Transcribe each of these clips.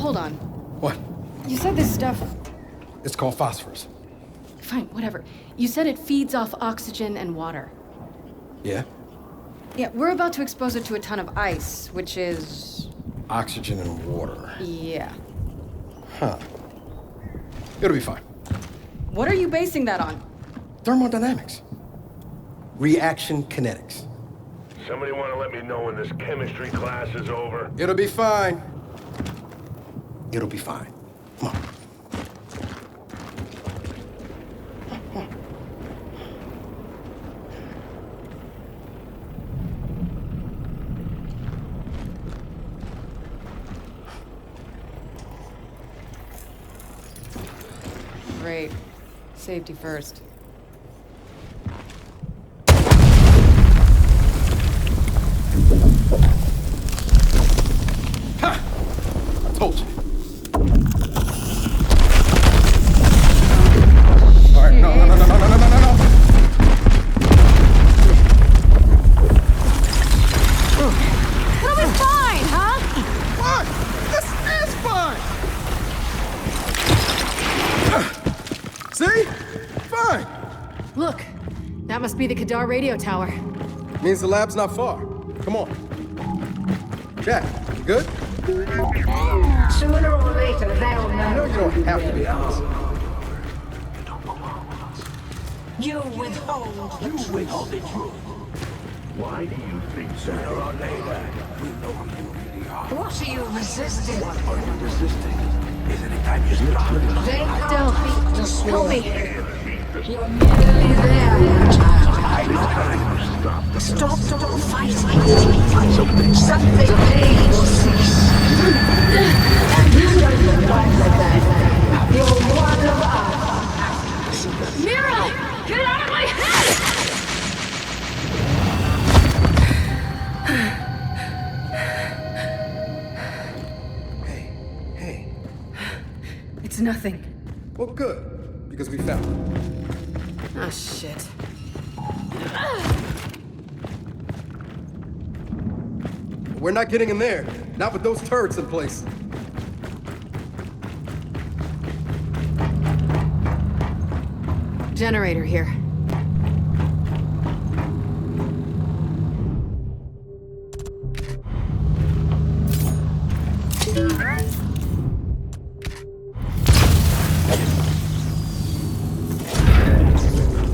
hold on. What? You said this stuff... It's called phosphorus. Fine, whatever. You said it feeds off oxygen and water. Yeah? Yeah, we're about to expose it to a ton of ice, which is... Oxygen and water. Yeah. Huh. It'll be fine. What are you basing that on? Thermodynamics. Reaction kinetics. Somebody want to let me know when this chemistry class is over? It'll be fine. It'll be fine. Come on. Great. Safety first. Ha! I told you. All right, no. It'll be fine, huh? What? This is fine. See? Fine. Look, that must be the Kadar radio tower. Means the lab's not far. Come on. Jack, you good? Sooner or later, they'll I know know. you don't have to be honest. You withhold the truth. Why do you think sooner or later we know who you really are? What are you resisting? What are you resisting? Is it a time you start? They Del, don't beat the help sword. me. You're merely there, child. I know time to stop the Stop fighting. Something pain will cease. And you don't look like that. You're one of us. Mira! Get out of my head! Hey. It's nothing. Well, good. Because we found it. Ah, shit. We're not getting in there. Not with those turrets in place. Generator here.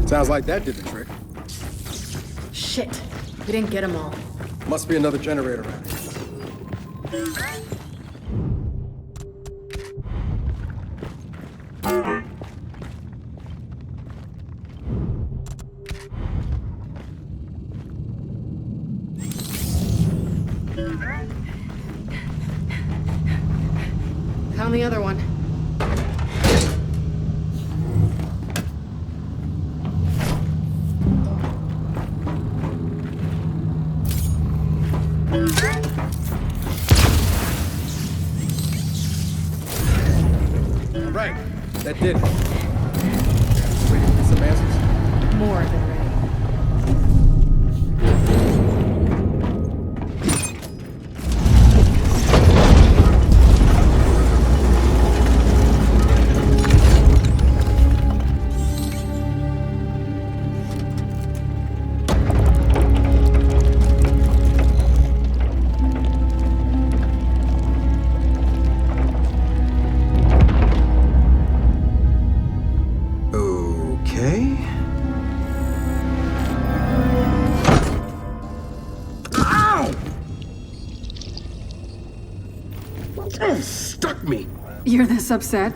Sounds like that did the trick. Shit. We didn't get them all. Must be another generator around here. Found the other one. Right. That did it. Wait, get some answers? More than ready. Okay. Ow! Oh, stuck me. You're this upset?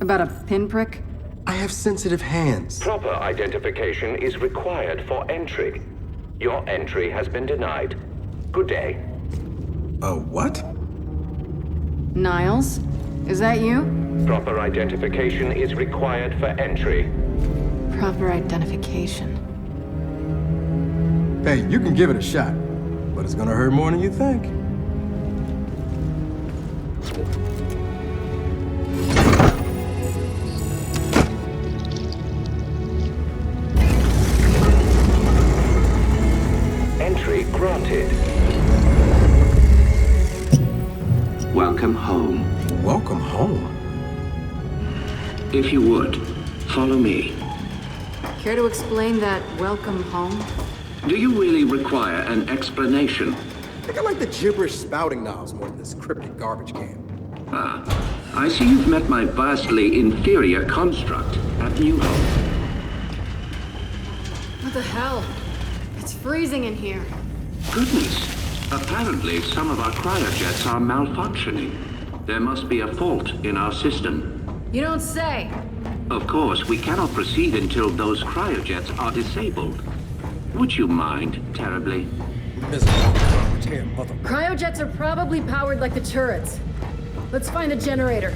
About a pinprick? I have sensitive hands. Proper identification is required for entry. Your entry has been denied. Good day. What? Niles? Is that you? Proper identification is required for entry. Proper identification. Hey, you can give it a shot, but it's gonna hurt more than you think. Entry granted. Welcome home. welcome home. If you would, follow me. Care to explain that welcome home? Do you really require an explanation? I think I like the gibberish spouting knobs more than this cryptic garbage can. Ah, I see you've met my vastly inferior construct at New Hope. What the hell? It's freezing in here. Goodness. Apparently, some of our cryojets are malfunctioning. There must be a fault in our system. You don't say. Of course, we cannot proceed until those cryojets are disabled. Would you mind terribly? Miserable garbage can, mother. Cryojets are probably powered like the turrets. Let's find a generator.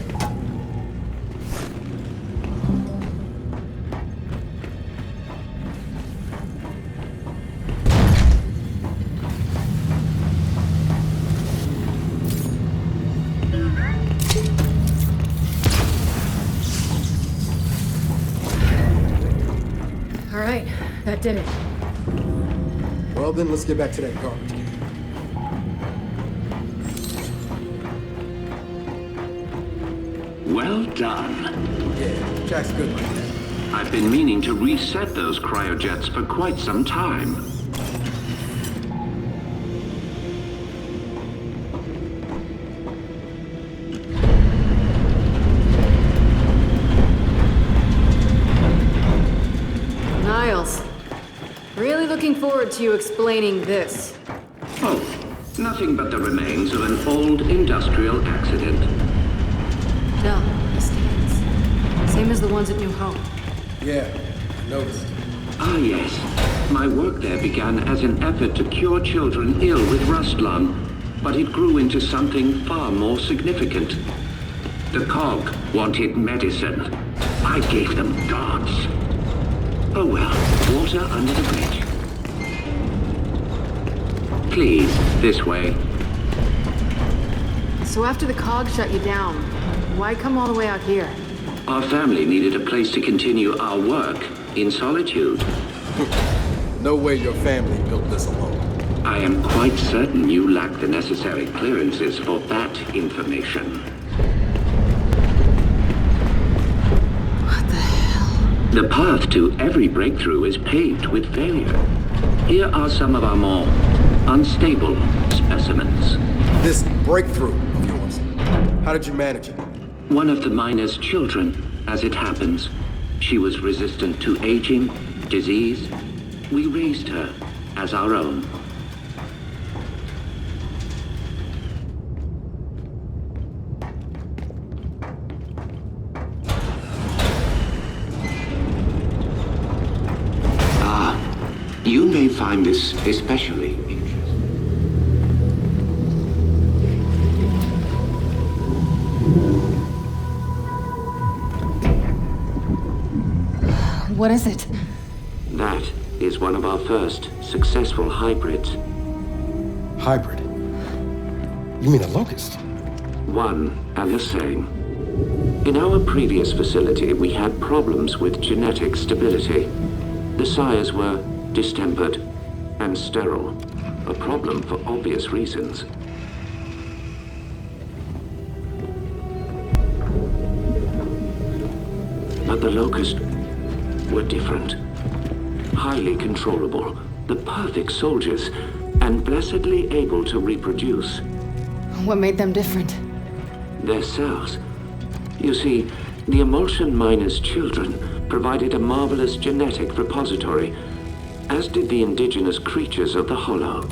All right, that did it. Well then, let's get back to that garbage can. Well done. Yeah, Jack's good like that. I've been meaning to reset those cryojets for quite some time. Niles, really looking forward to you explaining this. Oh, nothing but the remains of an old industrial accident. No, mistakes. Same as the ones at New Hope. Yeah, I noticed. Ah, yes. My work there began as an effort to cure children ill with rust lung, but it grew into something far more significant. The cog wanted medicine. I gave them gods. Oh well, water under the bridge. Please, this way. So after the cog shut you down, why come all the way out here? Our family needed a place to continue our work in solitude. No way your family built this alone. I am quite certain you lack the necessary clearances for that information. What the hell? The path to every breakthrough is paved with failure. Here are some of our more unstable specimens. This breakthrough of yours, how did you manage it? One of the miner's children, as it happens. She was resistant to aging, disease. We raised her as our own. You may find this especially interesting. What is it? That is one of our first successful hybrids. Hybrid? You mean a locust? One and the same. In our previous facility, we had problems with genetic stability. The sires were distempered and sterile, a problem for obvious reasons. But the Locust were different. Highly controllable, the perfect soldiers, and blessedly able to reproduce. What made them different? Their cells. You see, the emulsion miner's children provided a marvelous genetic repository, as did the indigenous creatures of the Hollow.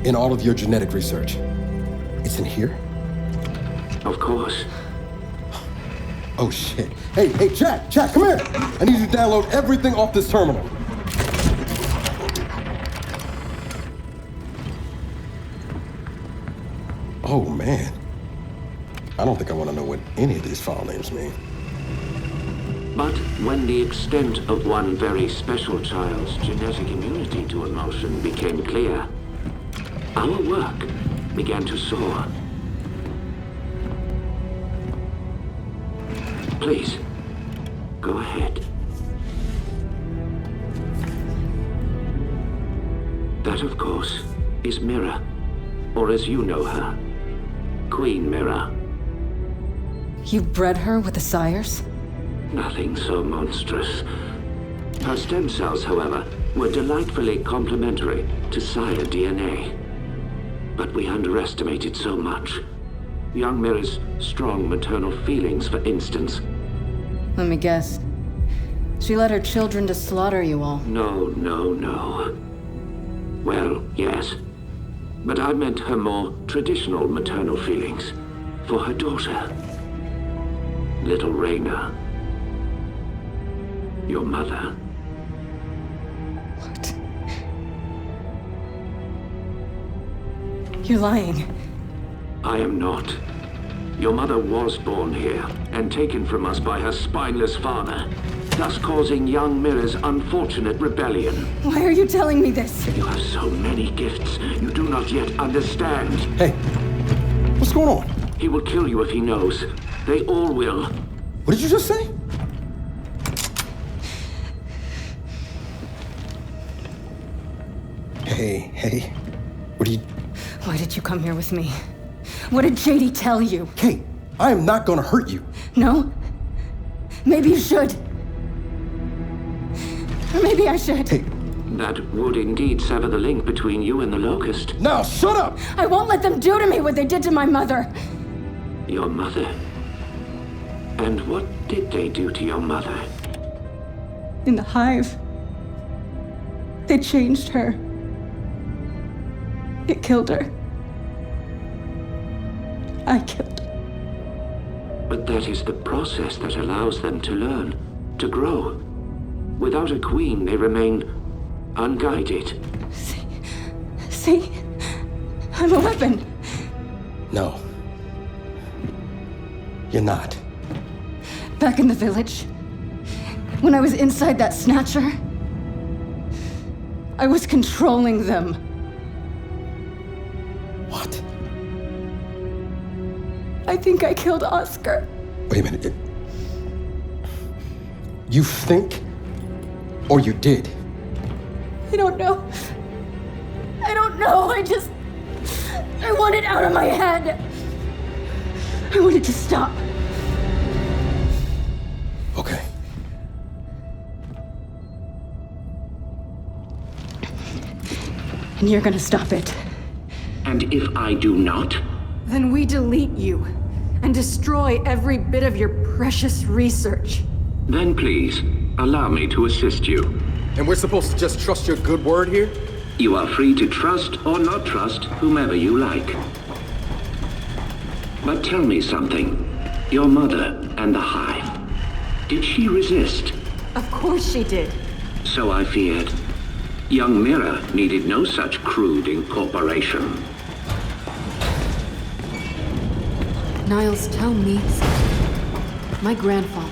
In all of your genetic research, it's in here? Of course. Oh shit. Hey, Jack, come here! I need you to download everything off this terminal. Oh man. I don't think I want to know what any of these file names mean. But when the extent of one very special child's genetic immunity to emulsion became clear, our work began to soar. Please, go ahead. That, of course, is Mira, or as you know her, Queen Mirror. You bred her with the sires? Nothing so monstrous. Her stem cells, however, were delightfully complementary to sire DNA. But we underestimated so much. Young Mirror's strong maternal feelings, for instance. Let me guess. She led her children to slaughter you all. No. Well, yes. But I meant her more traditional maternal feelings. For her daughter. Little Raina. Your mother. What? You're lying. I am not. Your mother was born here, and taken from us by her spineless father, thus causing young Mirror's unfortunate rebellion. Why are you telling me this? You have so many gifts you do not yet understand. Hey, what's going on? He will kill you if he knows. They all will. What did you just say? Hey, what are you... Why did you come here with me? What did JD tell you? Kate, I am not gonna hurt you. No? Maybe you should. Or maybe I should. Hey, That would indeed sever the link between you and the Locust. now shut up! I won't let them do to me what they did to my mother. Your mother? And what did they do to your mother? In the hive, they changed her. It killed her. I killed her. But that is the process that allows them to learn, to grow. Without a queen, they remain unguided. See? I'm a weapon. No. You're not. Back in the village, when I was inside that snatcher, I was controlling them. What? I think I killed Oscar. Wait a minute. You think? Or you did? I don't know. I don't know. I want it out of my head. I want it to stop. Okay. And you're gonna stop it. And if I do not? Then we delete you and destroy every bit of your precious research. Then please, allow me to assist you. And we're supposed to just trust your good word here? You are free to trust or not trust whomever you like. But tell me something. Your mother and the hive. Did she resist? Of course she did. So I feared. Young Mirror needed no such crude incorporation. Niles, tell me something. My grandfather.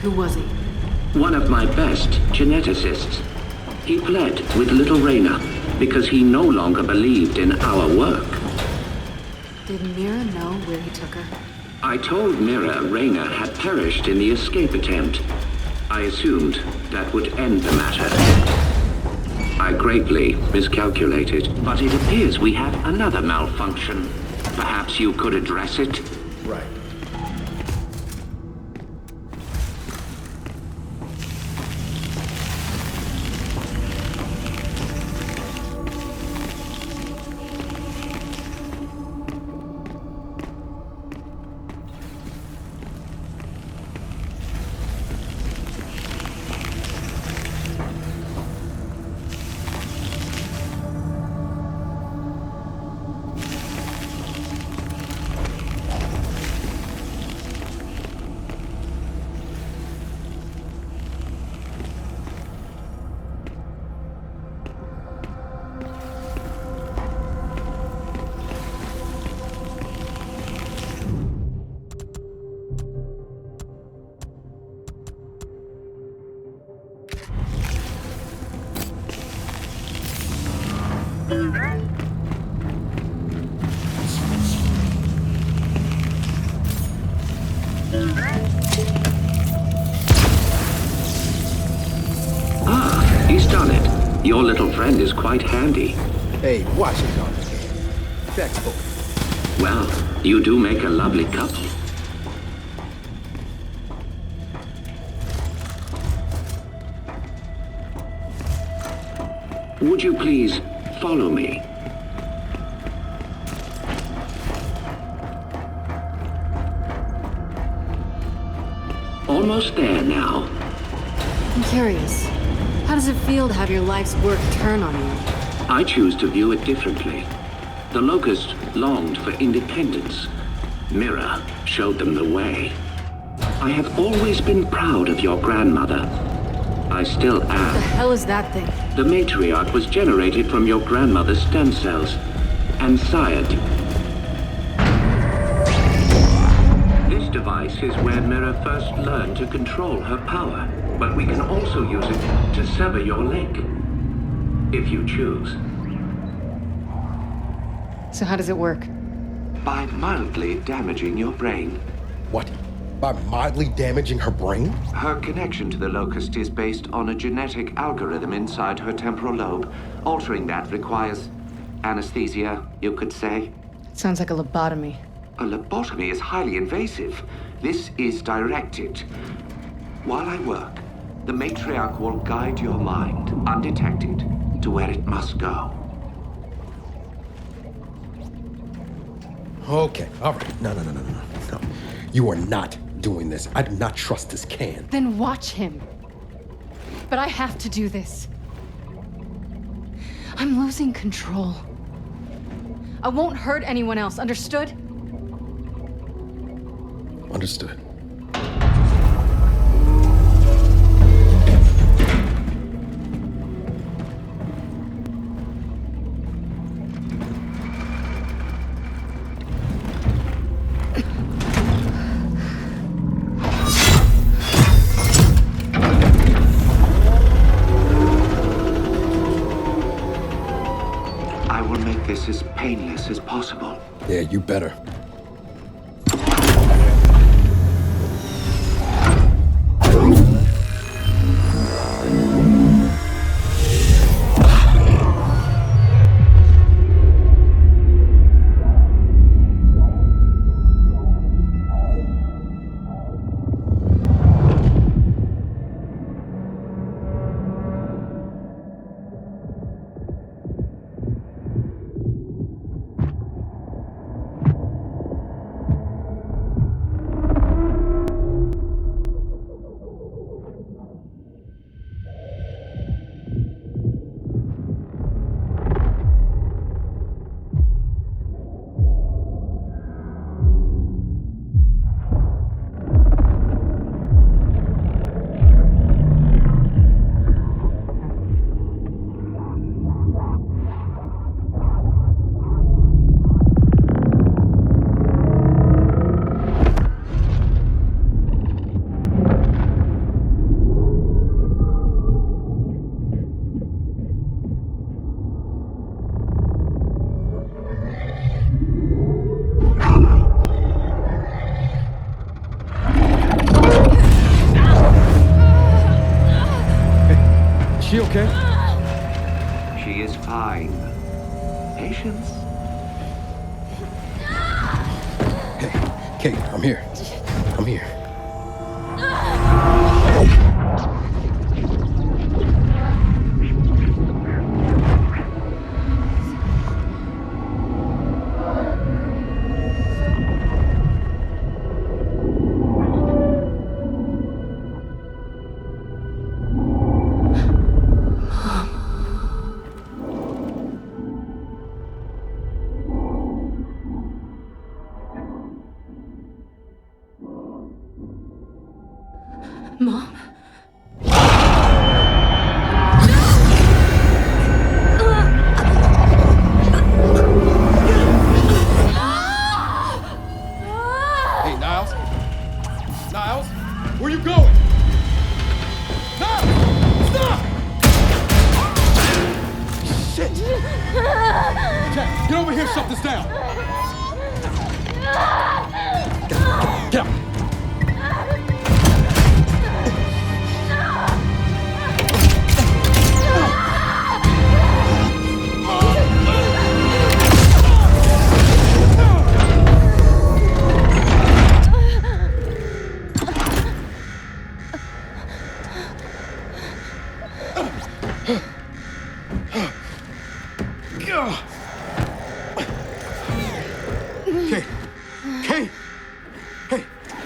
Who was he? One of my best geneticists. He fled with little Raina because he no longer believed in our work. Did Mira know where he took her? I told Mira Raina had perished in the escape attempt. I assumed that would end the matter. I greatly miscalculated, but it appears we have another malfunction. Perhaps you could address it? Right. Ah, he's done it. Your little friend is quite handy. Hey, watch it, Doctor. Textbook. Well, you do make a lovely couple. Would you please follow me? Almost there now. I'm curious. How does it feel to have your life's work turn on you? I choose to view it differently. The Locust longed for independence. Mira showed them the way. I have always been proud of your grandmother. I still What the am. hell is that thing? The Matriach was generated from your grandmother's stem cells and sired. This device is where Mira first learned to control her power, but we can also use it to sever your leg, if you choose. So how does it work? By mildly damaging your brain. What? By mildly damaging her brain? Her connection to the Locust is based on a genetic algorithm inside her temporal lobe. Altering that requires anesthesia, you could say. Sounds like a lobotomy. A lobotomy is highly invasive. This is directed. While I work, the Matriarch will guide your mind, undetected, to where it must go. Okay, all right. No. You are not doing this. I do not trust this can. Then watch him. But I have to do this. I'm losing control. I won't hurt anyone else, understood? Understood. I will make this as painless as possible. Yeah, you better. She okay? She is fine. Patience. Hey, Kate, I'm here. I'm here. Mom? Hey, Niles? Niles? Where you going? Niles! Stop! Shit! Jack, get over here, shut this down! Get out!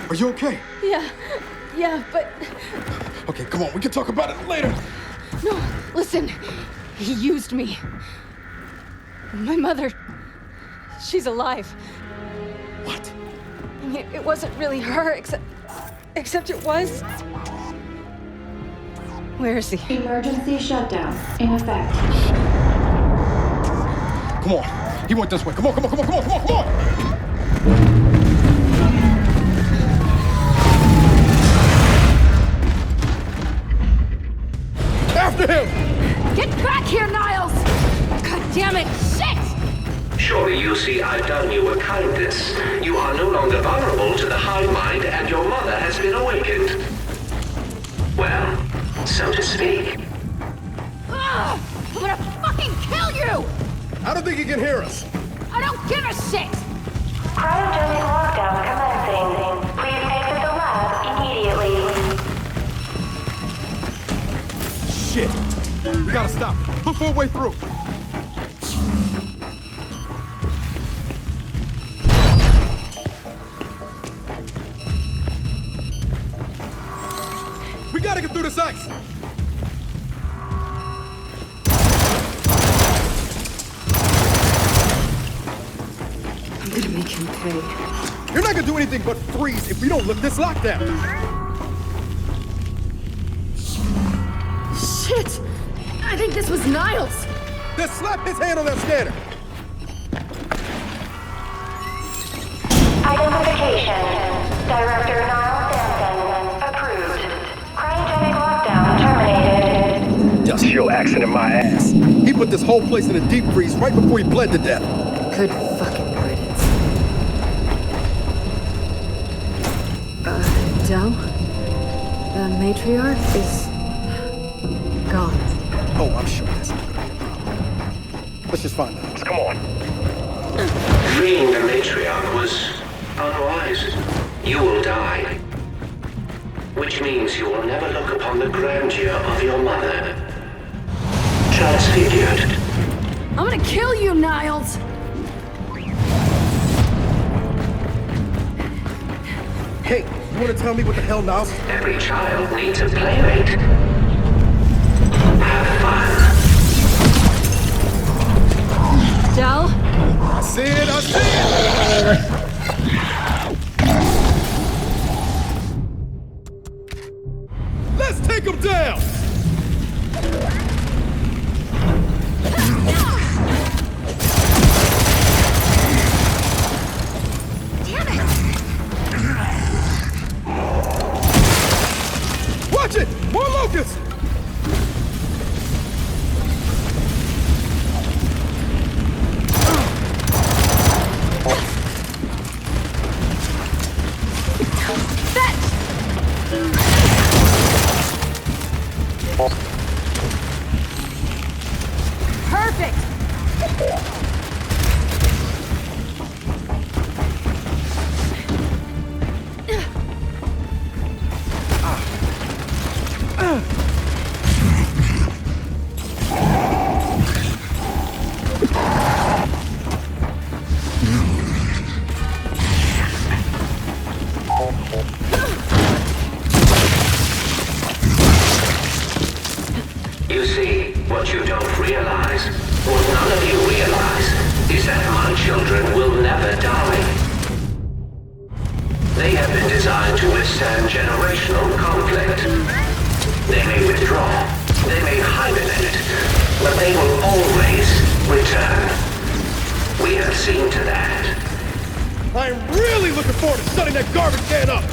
Are you okay? Yeah, but Okay, come on, we can talk about it later. no, listen. He used me. My mother, she's alive. What? And it wasn't really her, except it was. Where is he? Emergency shutdown in effect. Come on. He went this way. Come on. After him! Get back here, Niles! God damn it! Shit! Surely you see I've done you a kindness. You are no longer vulnerable to the high mind, and your mother has been awakened. Well, so to speak. Ugh! I'm gonna fucking kill you! I don't think he can hear us. I don't give a shit! Cryogenic lockdown commencing. Please exit the lab immediately. Shit. We gotta stop. Look for a way through. We gotta get through this ice. I'm gonna make him pay. You're not gonna do anything but freeze if we don't lift this lockdown. Shit! I think this was Niles! Then slap his hand on that scanner. Identification. Director Niall Sampson. Approved. Cryogenic lockdown terminated. Just your accident, my ass. He put this whole place in a deep freeze right before he bled to death. Good fucking riddance. Del? The Matriarch is gone. Oh, I'm sure that's not gonna be a problem. Let's just find out. Come on. Freeing the Matriarch was unwise. You will die. Which means you will never look upon the grandeur of your mother. Transfigured. I'm gonna kill you, Niles! Hey, you wanna tell me what the hell Niles? Every child needs a playmate. Have fun. Del? I see it. Let's take him down! Damn it! Watch it! More locusts! Perfect! You see, what you don't realize, what none of you realize, is that my children will never die. They have been designed to withstand generational conflict. They may withdraw, they may hibernate, but they will always return. We have seen to that. I'm really looking forward to shutting that garbage can up!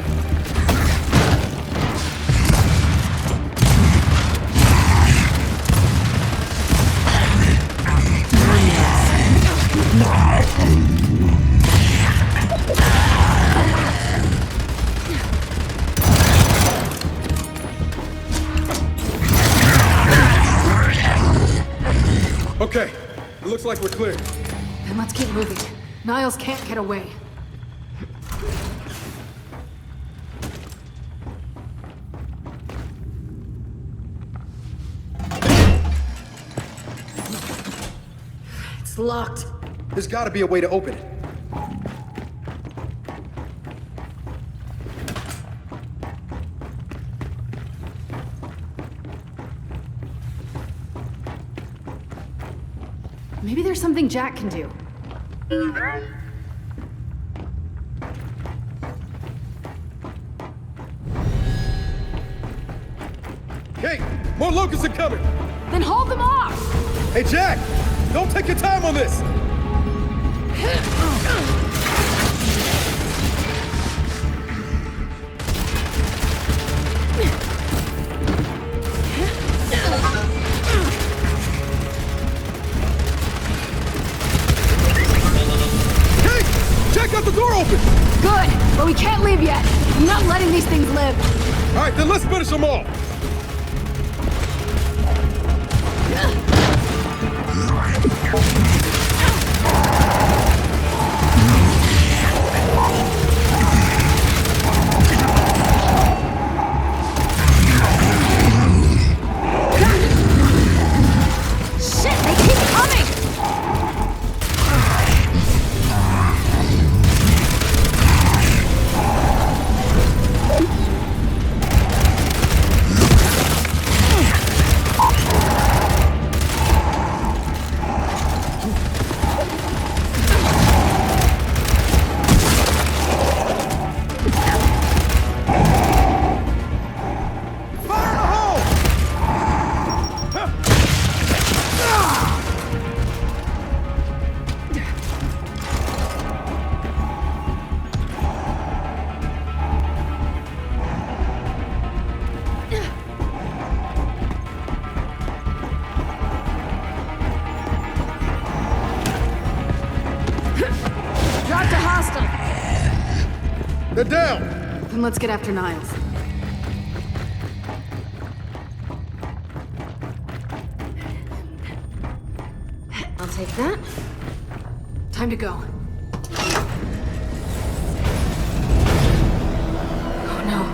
Okay, it looks like we're clear. Then let's keep moving. Niles can't get away. It's locked. There's gotta be a way to open it. Maybe there's something Jack can do. Hey, more locusts are coming! Then hold them off! Hey, Jack! Don't take your time on this! Got the door open! Good, but we can't leave yet. I'm not letting these things live. All right, then let's finish them all. Shit, they keep coming! They're down! Then let's get after Niles. I'll take that. Time to go. Oh no.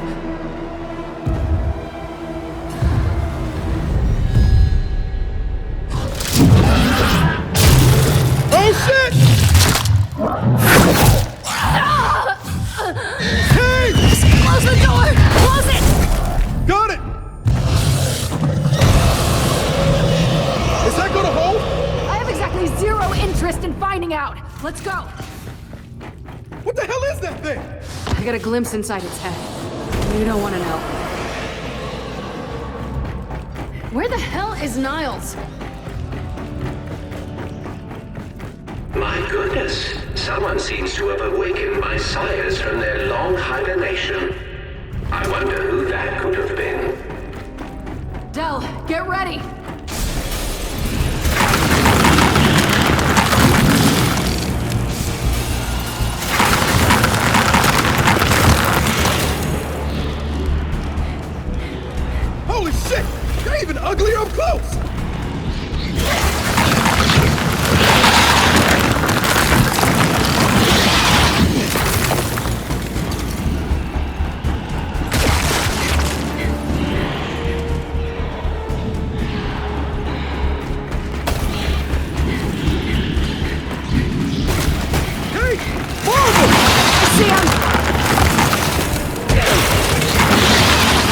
Oh shit! Hey! Close the door! Close it! Got it! Is that gonna hold? I have exactly zero interest in finding out. Let's go. What the hell is that thing? I got a glimpse inside its head. You don't want to know. Where the hell is Niles? My goodness. Someone seems to have awakened my sires from their long hibernation. I wonder who that could have been. Del, get ready! Holy shit! They're even uglier up close!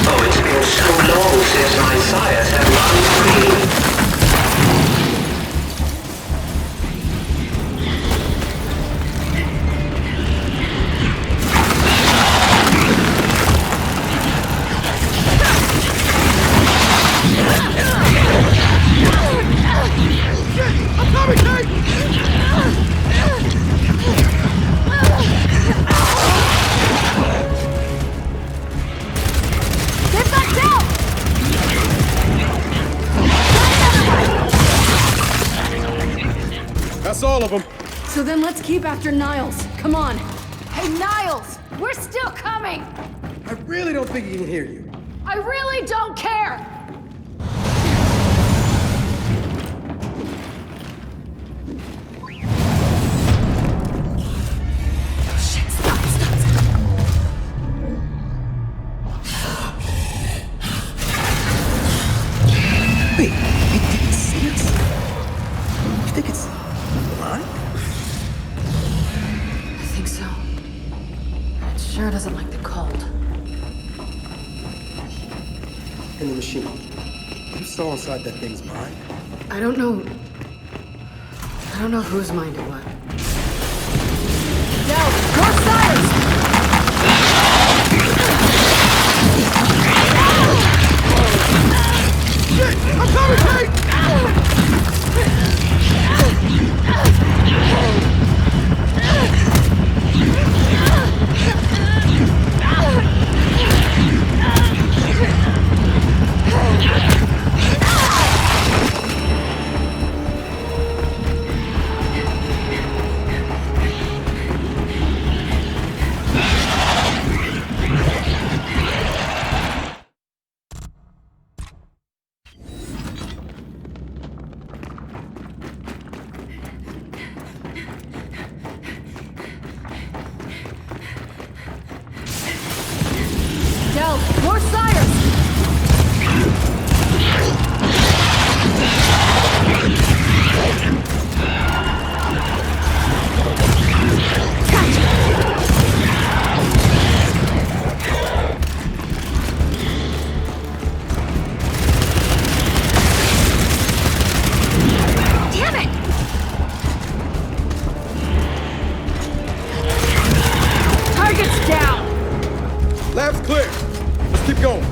Oh, it's been so long since my sires have run free. I'm coming, Kate! They've got Del! That's all of them. So then let's keep after Niles. Come on. Hey, Niles! We're still coming! I really don't think he can hear you. I really don't care! Shit, stop. Wait, it didn't see us? You think it's blind? I think so. It sure doesn't like the cold. In the machine. You saw inside that thing's mind. I don't know. I don't know whose mind it was. Del, your sires! Shit! I'm coming, Kate! Del, your sires! Damn it! Target's down! Lab's clear. Let's keep going.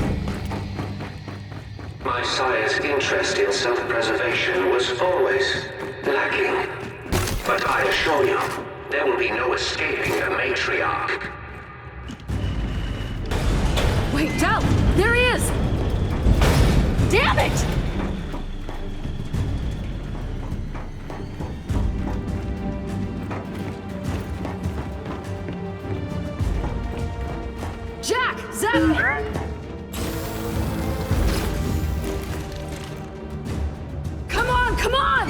My sire's interest in self-preservation was always lacking. But I assure you, there will be no escaping a matriarch. Wait, Del! There he is! Damn it! Jack! Zap! Come on, come on!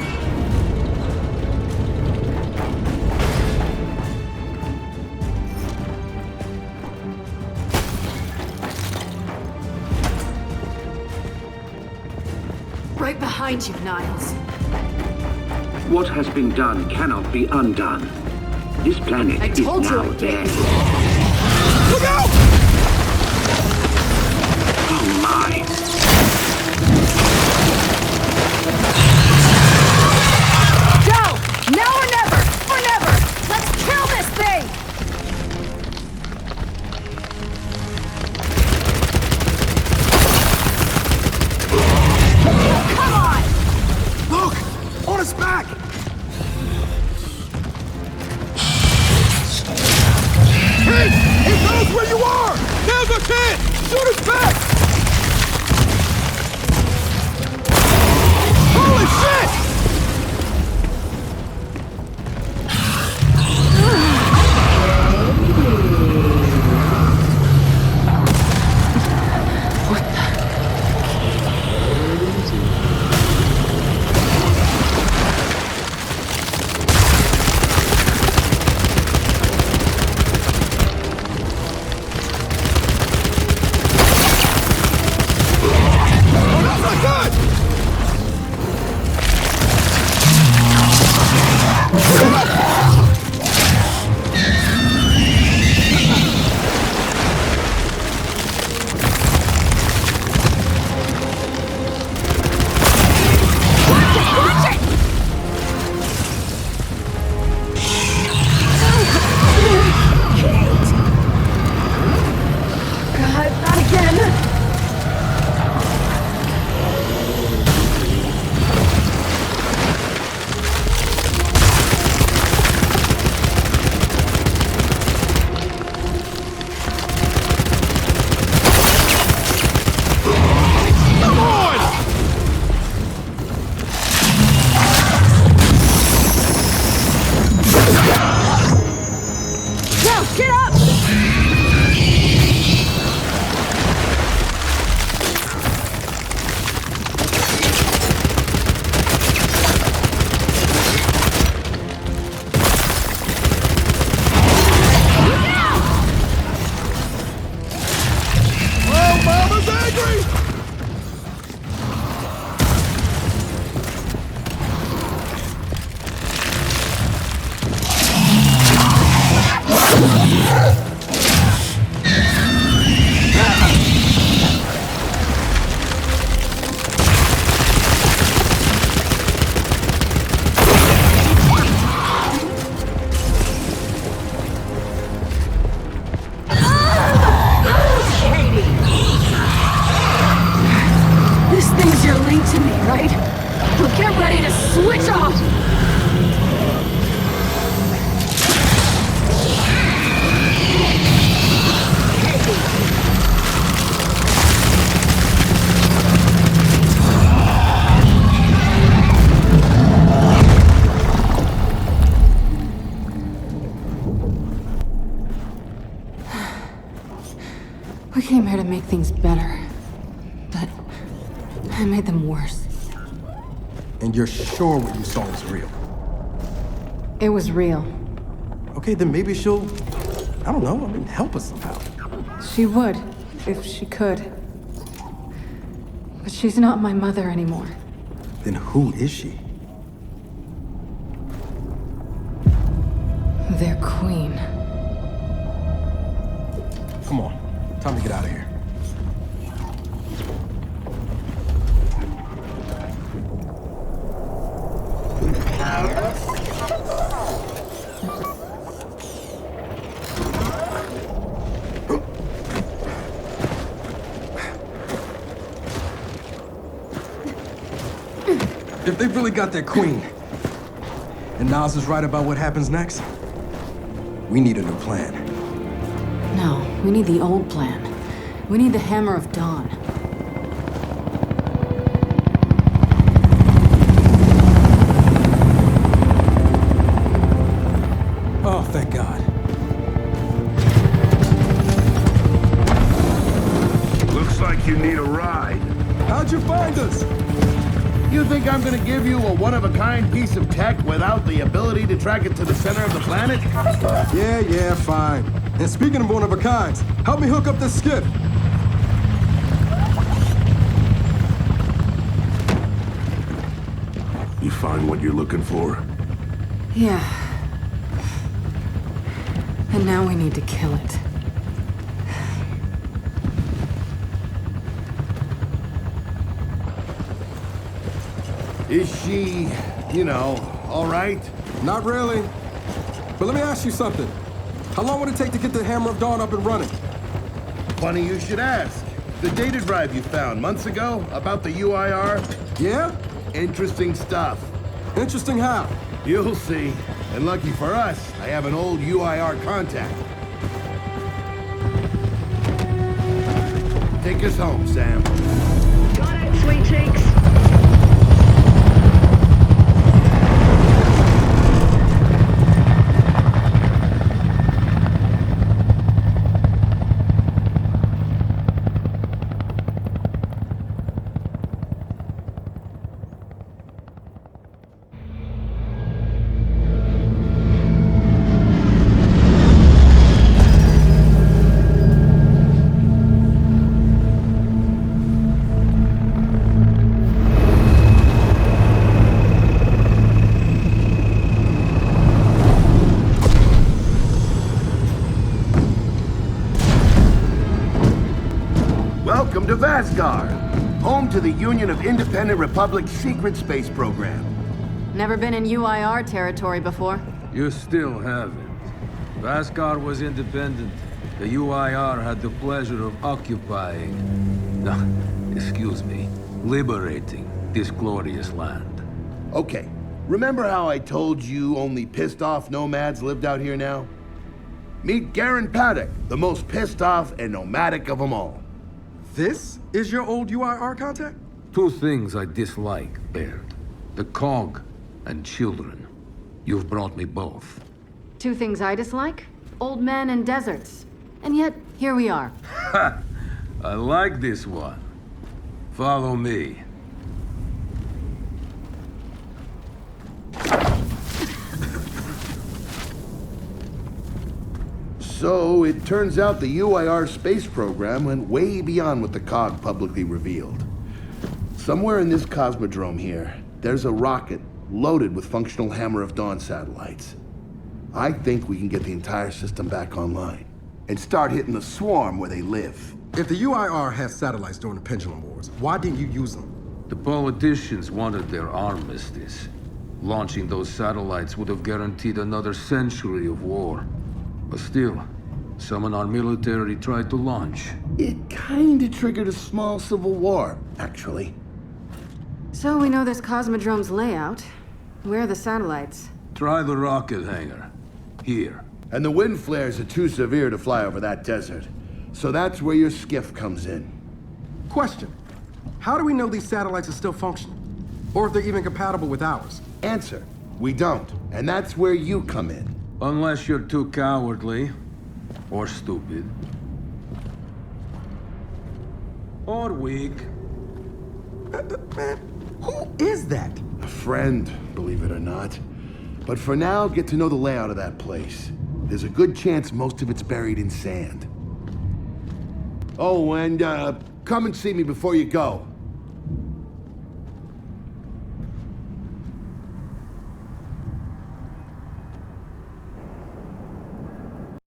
Right behind you, Niles. What has been done cannot be undone. This planet I is told you now I'd dead. get you. Look out! Oh my! Go! Now or never! Or never! Let's kill this thing! Come on! Look! On his back! Hey! He knows where you are! Now's our chance! Shoot his back! Holy shit! We came here to make things better, but I made them worse. And you're sure what you saw was real? It was real. Okay, then maybe she'll, I don't know, help us somehow. She would, if she could. But she's not my mother anymore. Then who is she? Their queen. Come on, time to get out of here. If they've really got their queen, and Nas is right about what happens next, we need a new plan. No, we need the old plan. We need the Hammer of Dawn. Oh, thank God. Looks like you need a ride. How'd you find us? You think I'm gonna give you a one-of-a-kind piece of tech without the ability to track it to the center of the planet? Yeah, fine. And speaking of one-of-a-kinds, help me hook up this skiff. You find what you're looking for? Yeah. And now we need to kill it. Is she, all right? Not really. But let me ask you something. How long would it take to get the Hammer of Dawn up and running? Funny you should ask. The data drive you found months ago about the UIR? Yeah? Interesting stuff. Interesting how? You'll see. And lucky for us, I have an old UIR contact. Take us home, Sam. Got it, sweet cheeks. Welcome to Vasgar, home to the Union of Independent Republic's secret space program. Never been in UIR territory before. You still haven't. Vasgar was independent. The UIR had the pleasure of occupying... No, excuse me, liberating this glorious land. Okay, remember how I told you only pissed-off nomads lived out here now? Meet Garen Paddock, the most pissed-off and nomadic of them all. This is your old UIR contact? Two things I dislike, Baird. The cog and children. You've brought me both. Two things I dislike? Old men and deserts. And yet, here we are. Ha! I like this one. Follow me. So, it turns out the UIR space program went way beyond what the COG publicly revealed. Somewhere in this cosmodrome here, there's a rocket loaded with functional Hammer of Dawn satellites. I think we can get the entire system back online and start hitting the swarm where they live. If the UIR had satellites during the Pendulum Wars, why didn't you use them? The politicians wanted their armistice. Launching those satellites would have guaranteed another century of war. But still, some in our military tried to launch. It kinda triggered a small civil war, actually. So we know this cosmodrome's layout. Where are the satellites? Try the rocket hangar. Here. And the wind flares are too severe to fly over that desert. So that's where your skiff comes in. Question. How do we know these satellites are still functioning? Or if they're even compatible with ours? Answer. We don't. And that's where you come in. Unless you're too cowardly, or stupid, or weak. Man, who is that? A friend, believe it or not. But for now, get to know the layout of that place. There's a good chance most of it's buried in sand. Oh, and come and see me before you go.